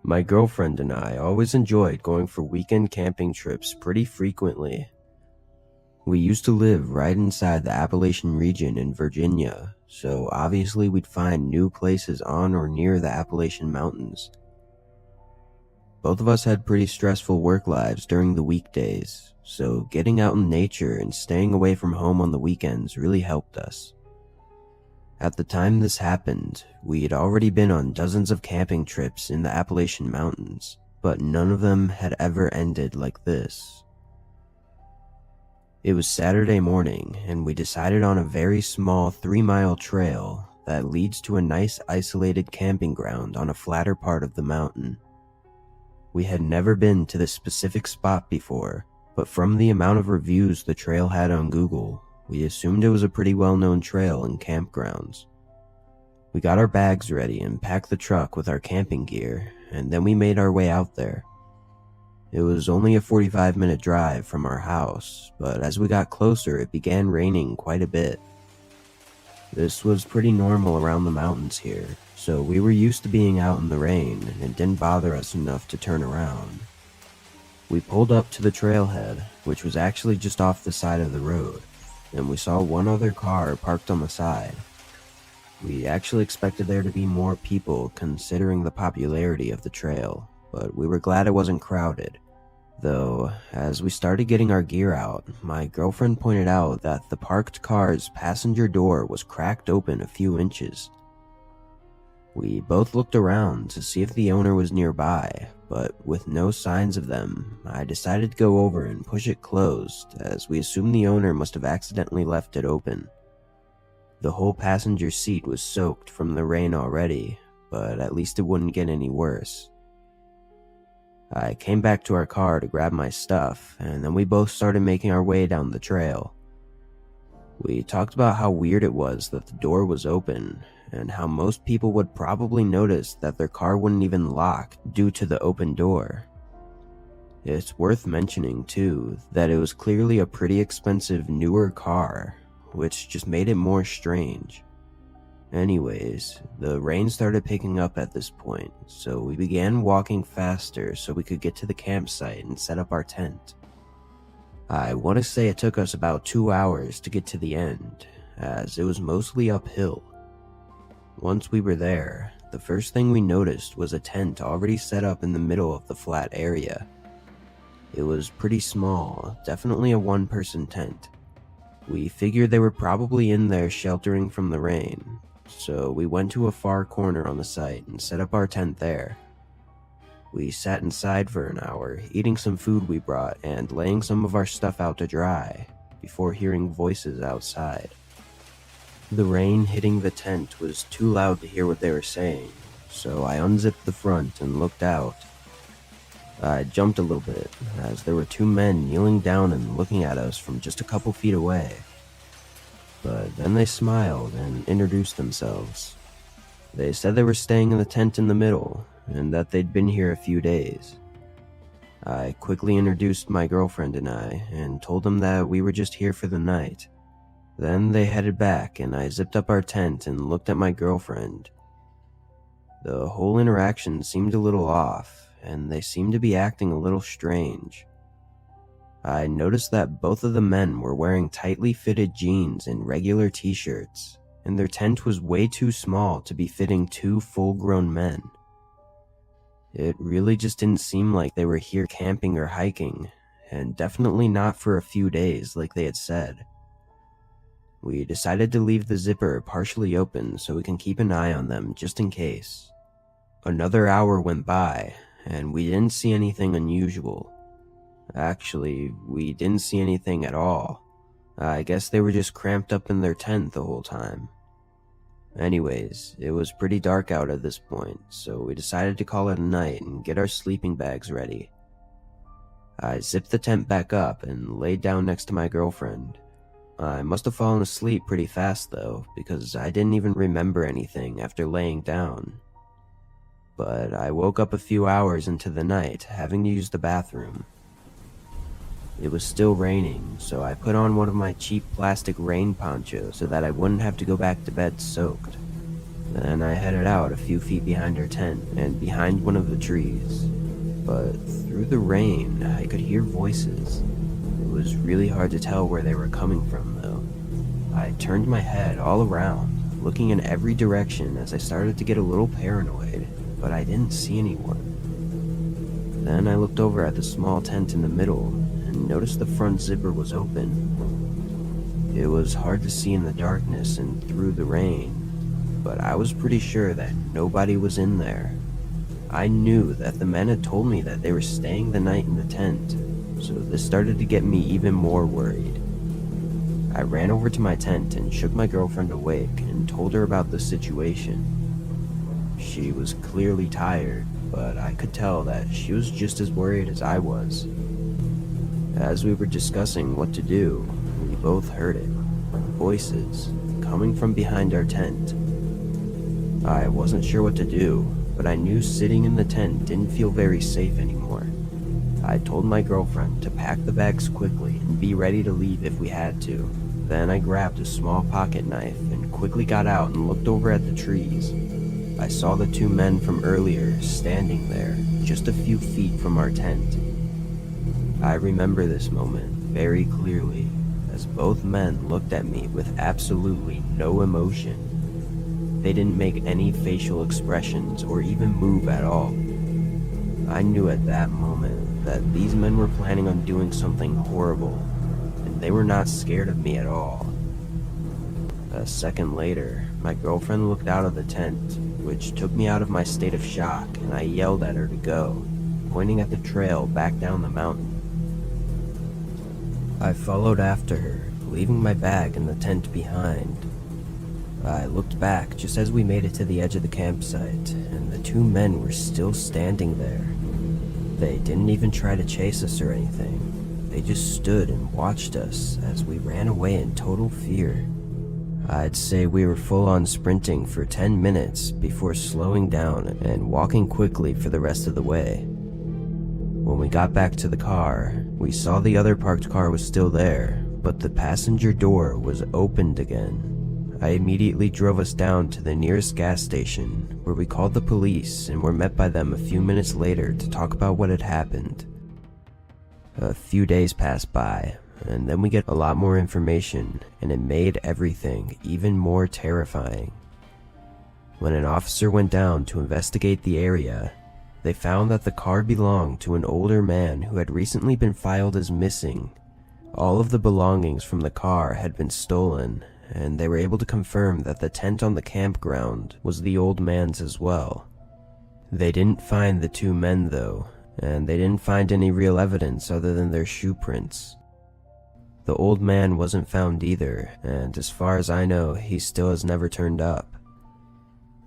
My girlfriend and I always enjoyed going for weekend camping trips pretty frequently. We used to live right inside the Appalachian region in Virginia, so obviously we'd find new places on or near the Appalachian Mountains. Both of us had pretty stressful work lives during the weekdays, so getting out in nature and staying away from home on the weekends really helped us. At the time this happened, we had already been on dozens of camping trips in the Appalachian Mountains, but none of them had ever ended like this. It was Saturday morning, and we decided on a very small 3-mile trail that leads to a nice isolated camping ground on a flatter part of the mountain. We had never been to this specific spot before, but from the amount of reviews the trail had on Google, we assumed it was a pretty well-known trail and campgrounds. We got our bags ready and packed the truck with our camping gear, and then we made our way out there. It was only a 45-minute drive from our house, but as we got closer it began raining quite a bit. This was pretty normal around the mountains here, so we were used to being out in the rain and it didn't bother us enough to turn around. We pulled up to the trailhead, which was actually just off the side of the road, and we saw one other car parked on the side. We actually expected there to be more people considering the popularity of the trail, but we were glad it wasn't crowded. Though, as we started getting our gear out, my girlfriend pointed out that the parked car's passenger door was cracked open a few inches. We both looked around to see if the owner was nearby, but with no signs of them, I decided to go over and push it closed, as we assumed the owner must have accidentally left it open. The whole passenger seat was soaked from the rain already, but at least it wouldn't get any worse. I came back to our car to grab my stuff, and then we both started making our way down the trail. We talked about how weird it was that the door was open, and how most people would probably notice that their car wouldn't even lock due to the open door. It's worth mentioning, too, that it was clearly a pretty expensive newer car, which just made it more strange. Anyways, the rain started picking up at this point, so we began walking faster so we could get to the campsite and set up our tent. I want to say it took us about 2 hours to get to the end, as it was mostly uphill. Once we were there, the first thing we noticed was a tent already set up in the middle of the flat area. It was pretty small, definitely a one-person tent. We figured they were probably in there sheltering from the rain, so we went to a far corner on the site and set up our tent there. We sat inside for an hour, eating some food we brought and laying some of our stuff out to dry, before hearing voices outside. The rain hitting the tent was too loud to hear what they were saying, so I unzipped the front and looked out. I jumped a little bit, as there were 2 men kneeling down and looking at us from just a couple feet away. But then they smiled and introduced themselves. They said they were staying in the tent in the middle, and that they'd been here a few days. I quickly introduced my girlfriend and I, and told them that we were just here for the night. Then they headed back, and I zipped up our tent and looked at my girlfriend. The whole interaction seemed a little off, and they seemed to be acting a little strange. I noticed that both of the men were wearing tightly fitted jeans and regular t-shirts, and their tent was way too small to be fitting 2 full-grown men. It really just didn't seem like they were here camping or hiking, and definitely not for a few days like they had said. We decided to leave the zipper partially open so we can keep an eye on them just in case. Another hour went by, and we didn't see anything unusual. Actually, we didn't see anything at all. I guess they were just cramped up in their tent the whole time. Anyways, it was pretty dark out at this point, so we decided to call it a night and get our sleeping bags ready. I zipped the tent back up and laid down next to my girlfriend. I must have fallen asleep pretty fast though, because I didn't even remember anything after laying down. But I woke up a few hours into the night, having to use the bathroom. It was still raining, so I put on one of my cheap plastic rain ponchos so that I wouldn't have to go back to bed soaked. Then I headed out a few feet behind our tent and behind one of the trees. But through the rain, I could hear voices. It was really hard to tell where they were coming from, though. I turned my head all around, looking in every direction as I started to get a little paranoid, but I didn't see anyone. Then I looked over at the small tent in the middle and noticed the front zipper was open. It was hard to see in the darkness and through the rain, but I was pretty sure that nobody was in there. I knew that the men had told me that they were staying the night in the tent, so this started to get me even more worried. I ran over to my tent and shook my girlfriend awake and told her about the situation. She was clearly tired, but I could tell that she was just as worried as I was. As we were discussing what to do, we both heard it. Voices coming from behind our tent. I wasn't sure what to do, but I knew sitting in the tent didn't feel very safe anymore. I told my girlfriend to pack the bags quickly and be ready to leave if we had to. Then I grabbed a small pocket knife and quickly got out and looked over at the trees. I saw the two men from earlier standing there, just a few feet from our tent. I remember this moment very clearly, as both men looked at me with absolutely no emotion. They didn't make any facial expressions or even move at all. I knew at that moment that these men were planning on doing something horrible, and they were not scared of me at all. A second later, my girlfriend looked out of the tent, which took me out of my state of shock, and I yelled at her to go, pointing at the trail back down the mountain. I followed after her, leaving my bag in the tent behind. I looked back just as we made it to the edge of the campsite, and the two men were still standing there. They didn't even try to chase us or anything. They just stood and watched us as we ran away in total fear. I'd say we were full-on sprinting for 10 minutes before slowing down and walking quickly for the rest of the way. When we got back to the car, we saw the other parked car was still there, but the passenger door was opened again. I immediately drove us down to the nearest gas station, where we called the police and were met by them a few minutes later to talk about what had happened. A few days passed by, and then we get a lot more information, and it made everything even more terrifying. When an officer went down to investigate the area, they found that the car belonged to an older man who had recently been filed as missing. All of the belongings from the car had been stolen, and they were able to confirm that the tent on the campground was the old man's as well. They didn't find the two men though, and they didn't find any real evidence other than their shoe prints. The old man wasn't found either, and as far as I know, he still has never turned up.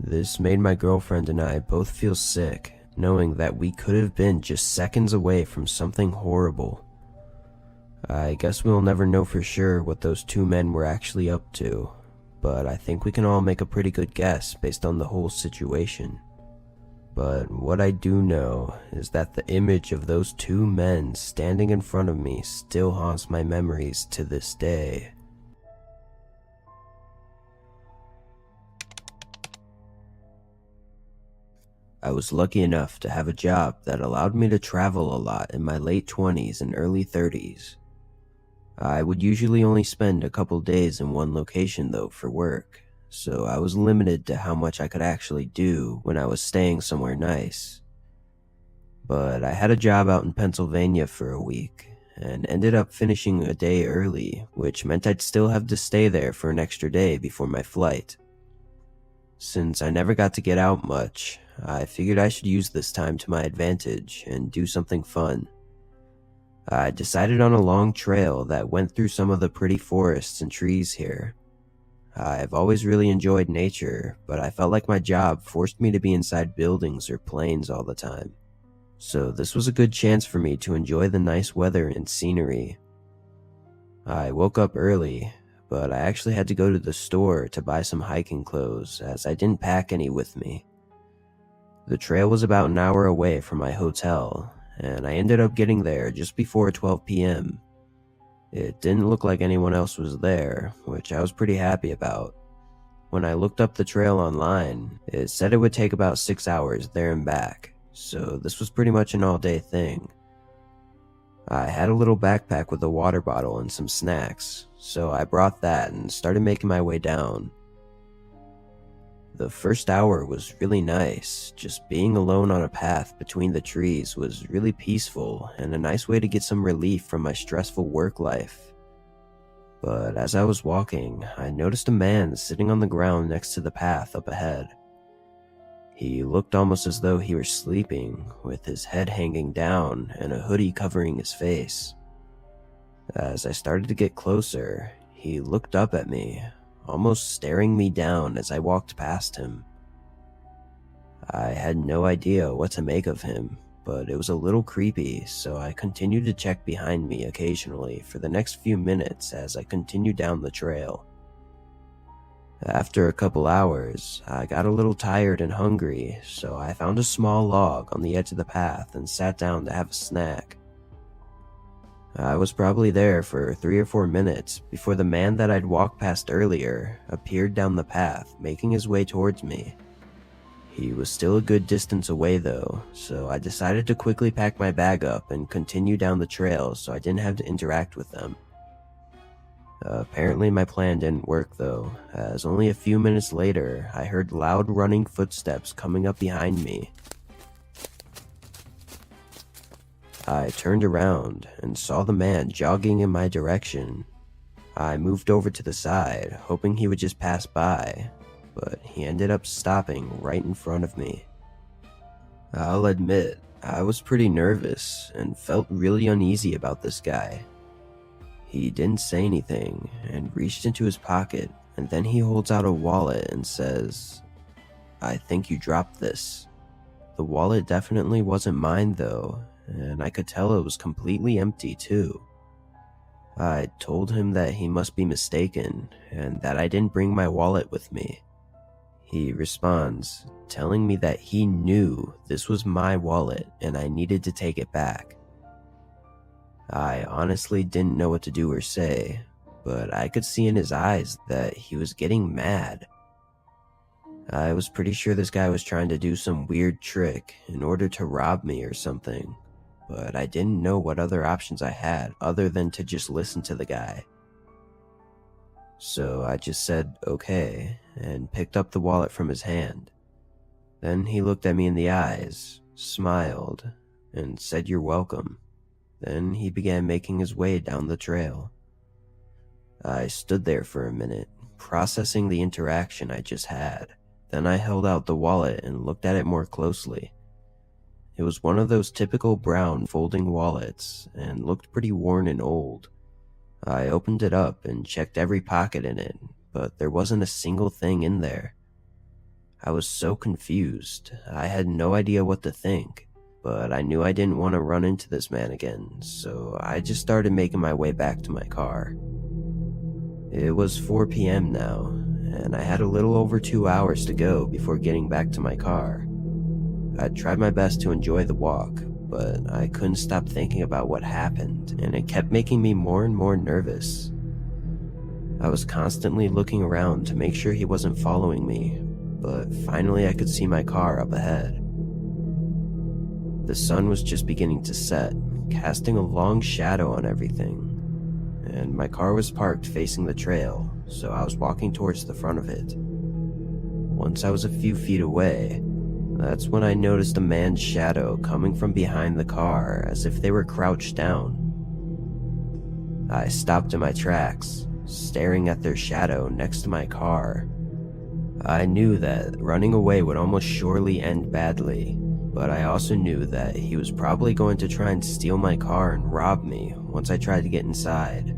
This made my girlfriend and I both feel sick, knowing that we could have been just seconds away from something horrible. I guess we'll never know for sure what those two men were actually up to, but I think we can all make a pretty good guess based on the whole situation. But what I do know is that the image of those two men standing in front of me still haunts my memories to this day. I was lucky enough to have a job that allowed me to travel a lot in my late 20s and early 30s. I would usually only spend a couple days in one location though for work, so I was limited to how much I could actually do when I was staying somewhere nice. But I had a job out in Pennsylvania for a week, and ended up finishing a day early, which meant I'd still have to stay there for an extra day before my flight. Since I never got to get out much, I figured I should use this time to my advantage and do something fun. I decided on a long trail that went through some of the pretty forests and trees here. I've always really enjoyed nature, but I felt like my job forced me to be inside buildings or planes all the time. So this was a good chance for me to enjoy the nice weather and scenery. I woke up early, but I actually had to go to the store to buy some hiking clothes as I didn't pack any with me. The trail was about an hour away from my hotel, and I ended up getting there just before 12 p.m. It didn't look like anyone else was there, which I was pretty happy about. when I looked up the trail online, it said it would take about 6 hours there and back, so this was pretty much an all-day thing. I had a little backpack with a water bottle and some snacks, so I brought that and started making my way down. The first hour was really nice. Just being alone on a path between the trees was really peaceful and a nice way to get some relief from my stressful work life. But as I was walking, I noticed a man sitting on the ground next to the path up ahead. He looked almost as though he were sleeping, with his head hanging down and a hoodie covering his face. As I started to get closer, he looked up at me, almost staring me down as I walked past him. I had no idea what to make of him, but it was a little creepy, so I continued to check behind me occasionally for the next few minutes as I continued down the trail. After a couple hours, I got a little tired and hungry, so I found a small log on the edge of the path and sat down to have a snack. I was probably there for 3 or 4 minutes before the man that I'd walked past earlier appeared down the path, making his way towards me. He was still a good distance away though, so I decided to quickly pack my bag up and continue down the trail so I didn't have to interact with them. Apparently my plan didn't work though, as only a few minutes later I heard loud running footsteps coming up behind me. I turned around and saw the man jogging in my direction. I moved over to the side, hoping he would just pass by, but he ended up stopping right in front of me. I'll admit, I was pretty nervous and felt really uneasy about this guy. He didn't say anything and reached into his pocket, and then he holds out a wallet and says, "I think you dropped this." The wallet definitely wasn't mine though, and I could tell it was completely empty too. I told him that he must be mistaken and that I didn't bring my wallet with me. He responds, telling me that he knew this was my wallet and I needed to take it back. I honestly didn't know what to do or say, but I could see in his eyes that he was getting mad. I was pretty sure this guy was trying to do some weird trick in order to rob me or something, but I didn't know what other options I had other than to just listen to the guy. So I just said okay and picked up the wallet from his hand. Then he looked at me in the eyes, smiled, and said "You're welcome." Then he began making his way down the trail. I stood there for a minute, processing the interaction I just had. Then I held out the wallet and looked at it more closely. It was one of those typical brown folding wallets and looked pretty worn and old. I opened it up and checked every pocket in it, but there wasn't a single thing in there. I was so confused. I had no idea what to think, but I knew I didn't want to run into this man again, so I just started making my way back to my car. It was 4 p.m. now, and I had a little over 2 hours to go before getting back to my car. I tried my best to enjoy the walk, but I couldn't stop thinking about what happened, and it kept making me more and more nervous. I was constantly looking around to make sure he wasn't following me, but finally I could see my car up ahead. The sun was just beginning to set, casting a long shadow on everything, and my car was parked facing the trail, so I was walking towards the front of it. Once I was a few feet away, that's when I noticed a man's shadow coming from behind the car as if they were crouched down. I stopped in my tracks, staring at their shadow next to my car. I knew that running away would almost surely end badly, but I also knew that he was probably going to try and steal my car and rob me once I tried to get inside.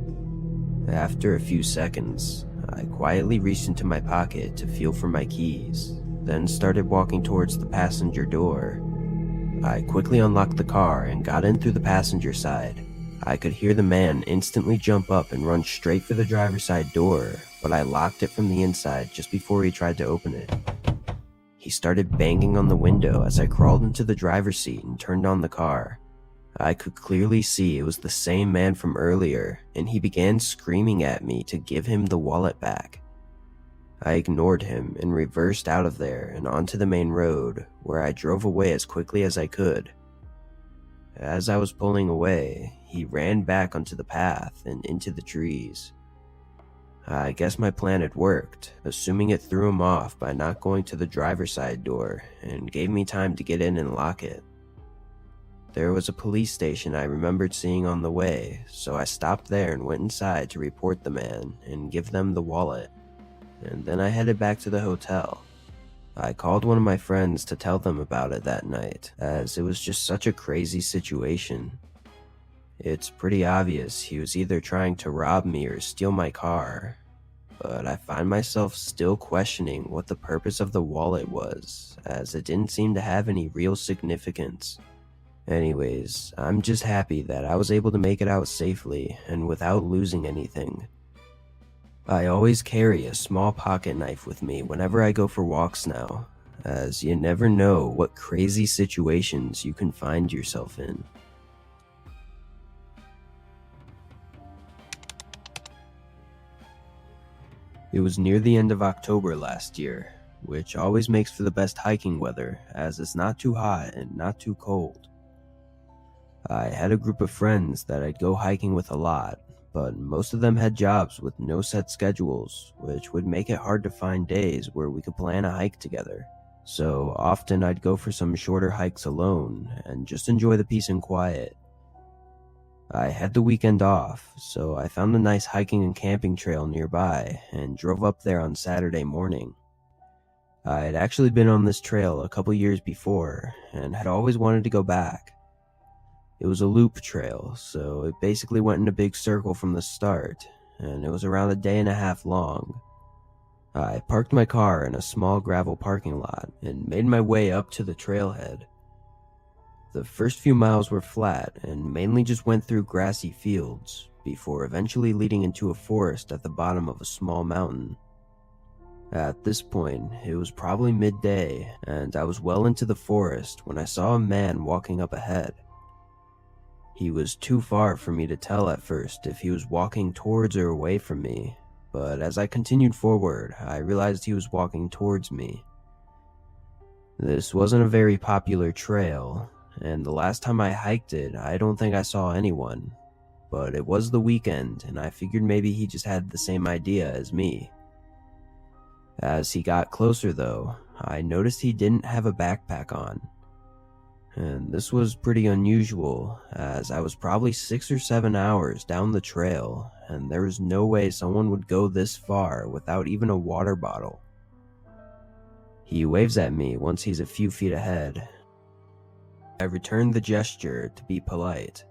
After a few seconds, I quietly reached into my pocket to feel for my keys, then started walking towards the passenger door. I quickly unlocked the car and got in through the passenger side. I could hear the man instantly jump up and run straight for the driver's side door, but I locked it from the inside just before he tried to open it. He started banging on the window as I crawled into the driver's seat and turned on the car. I could clearly see it was the same man from earlier, and he began screaming at me to give him the wallet back. I ignored him and reversed out of there and onto the main road, where I drove away as quickly as I could. As I was pulling away, he ran back onto the path and into the trees. I guess my plan had worked, assuming it threw him off by not going to the driver's side door and gave me time to get in and lock it. There was a police station I remembered seeing on the way, so I stopped there and went inside to report the man and give them the wallet, and then I headed back to the hotel. I called one of my friends to tell them about it that night, as it was just such a crazy situation. It's pretty obvious he was either trying to rob me or steal my car, but I find myself still questioning what the purpose of the wallet was, as it didn't seem to have any real significance. Anyways, I'm just happy that I was able to make it out safely and without losing anything. I always carry a small pocket knife with me whenever I go for walks now, as you never know what crazy situations you can find yourself in. It was near the end of October last year, which always makes for the best hiking weather as it's not too hot and not too cold. I had a group of friends that I'd go hiking with a lot, but most of them had jobs with no set schedules, which would make it hard to find days where we could plan a hike together. So often I'd go for some shorter hikes alone and just enjoy the peace and quiet. I had the weekend off, so I found a nice hiking and camping trail nearby and drove up there on Saturday morning. I had actually been on this trail a couple years before and had always wanted to go back. It was a loop trail, so it basically went in a big circle from the start, and it was around a day and a half long. I parked my car in a small gravel parking lot and made my way up to the trailhead. The first few miles were flat and mainly just went through grassy fields, before eventually leading into a forest at the bottom of a small mountain. At this point, it was probably midday, and I was well into the forest when I saw a man walking up ahead. He was too far for me to tell at first if he was walking towards or away from me, but as I continued forward, I realized he was walking towards me. This wasn't a very popular trail, and the last time I hiked it, I don't think I saw anyone, but it was the weekend and I figured maybe he just had the same idea as me. As he got closer though, I noticed he didn't have a backpack on. And this was pretty unusual, as I was probably 6 or 7 hours down the trail, and there was no way someone would go this far without even a water bottle. He waves at me once he's a few feet ahead. I returned the gesture to be polite,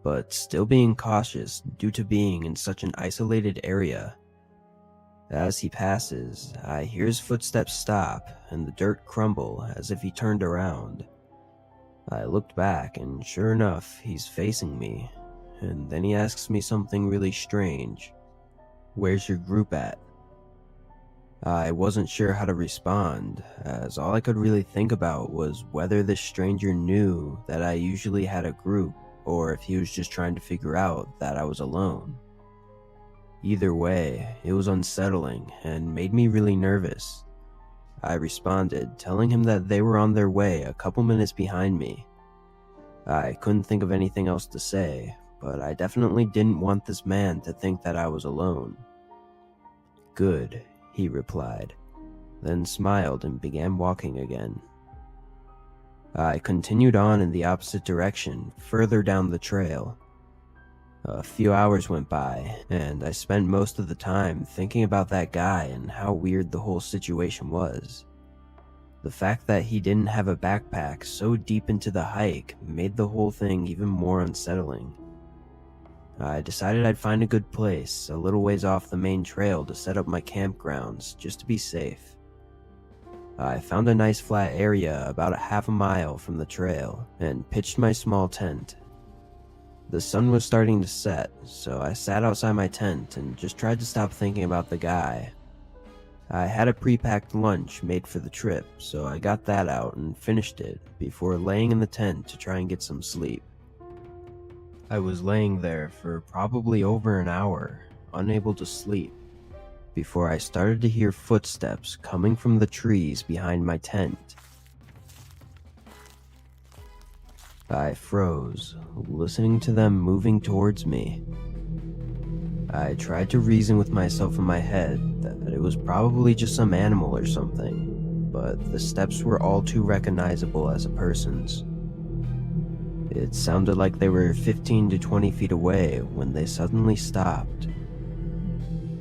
but still being cautious due to being in such an isolated area. As he passes, I hear his footsteps stop and the dirt crumble as if he turned around. I looked back and sure enough, he's facing me, and then he asks me something really strange. "Where's your group at?" I wasn't sure how to respond, as all I could really think about was whether this stranger knew that I usually had a group, or if he was just trying to figure out that I was alone. Either way, it was unsettling and made me really nervous. I responded, telling him that they were on their way a couple minutes behind me. I couldn't think of anything else to say, but I definitely didn't want this man to think that I was alone. "Good," he replied, then smiled and began walking again. I continued on in the opposite direction, further down the trail. A few hours went by, and I spent most of the time thinking about that guy and how weird the whole situation was. The fact that he didn't have a backpack so deep into the hike made the whole thing even more unsettling. I decided I'd find a good place a little ways off the main trail to set up my campgrounds just to be safe. I found a nice flat area about a half a mile from the trail and pitched my small tent. The sun was starting to set, so I sat outside my tent and just tried to stop thinking about the guy. I had a pre-packed lunch made for the trip, so I got that out and finished it before laying in the tent to try and get some sleep. I was laying there for probably over an hour, unable to sleep. before I started to hear footsteps coming from the trees behind my tent. I froze, listening to them moving towards me. I tried to reason with myself in my head that it was probably just some animal or something, but the steps were all too recognizable as a person's. It sounded like they were 15 to 20 feet away when they suddenly stopped.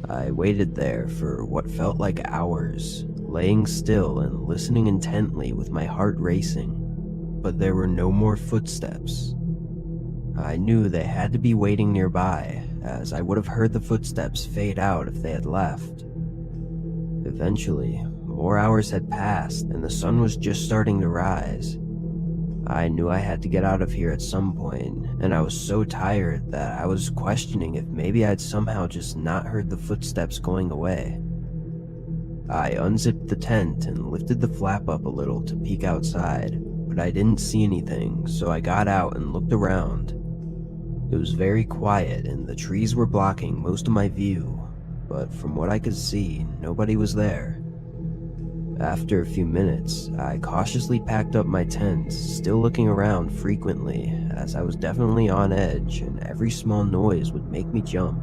I waited there for what felt like hours, laying still and listening intently with my heart racing, but there were no more footsteps. I knew they had to be waiting nearby, as I would have heard the footsteps fade out if they had left. Eventually, more hours had passed and the sun was just starting to rise. I knew I had to get out of here at some point, and I was so tired that I was questioning if maybe I'd somehow just not heard the footsteps going away. I unzipped the tent and lifted the flap up a little to peek outside, but I didn't see anything, so I got out and looked around. It was very quiet and the trees were blocking most of my view, but from what I could see, nobody was there. After a few minutes, I cautiously packed up my tent, still looking around frequently, as I was definitely on edge and every small noise would make me jump.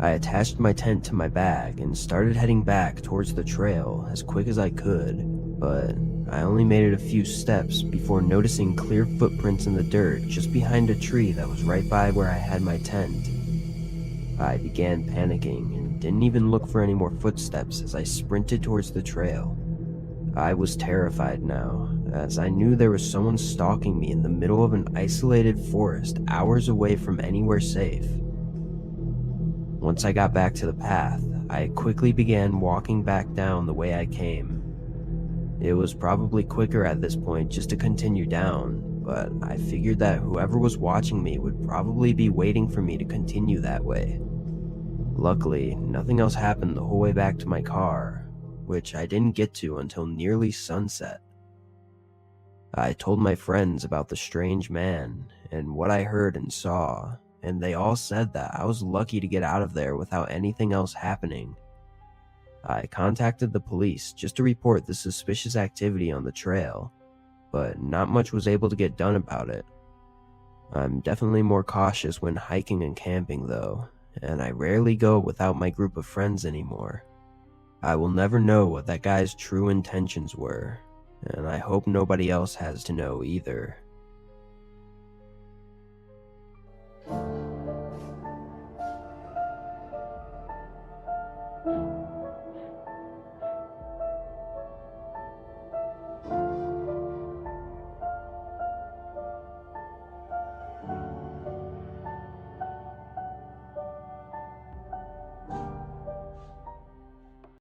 I attached my tent to my bag and started heading back towards the trail as quick as I could, but I only made it a few steps before noticing clear footprints in the dirt just behind a tree that was right by where I had my tent. I began panicking and didn't even look for any more footsteps as I sprinted towards the trail. I was terrified now, as I knew there was someone stalking me in the middle of an isolated forest hours away from anywhere safe. Once I got back to the path, I quickly began walking back down the way I came. It was probably quicker at this point just to continue down, but I figured that whoever was watching me would probably be waiting for me to continue that way. Luckily, nothing else happened the whole way back to my car, which I didn't get to until nearly sunset. I told my friends about the strange man and what I heard and saw, and they all said that I was lucky to get out of there without anything else happening. I contacted the police just to report the suspicious activity on the trail, but not much was able to get done about it. I'm definitely more cautious when hiking and camping though, and I rarely go without my group of friends anymore. I will never know what that guy's true intentions were, and I hope nobody else has to know either.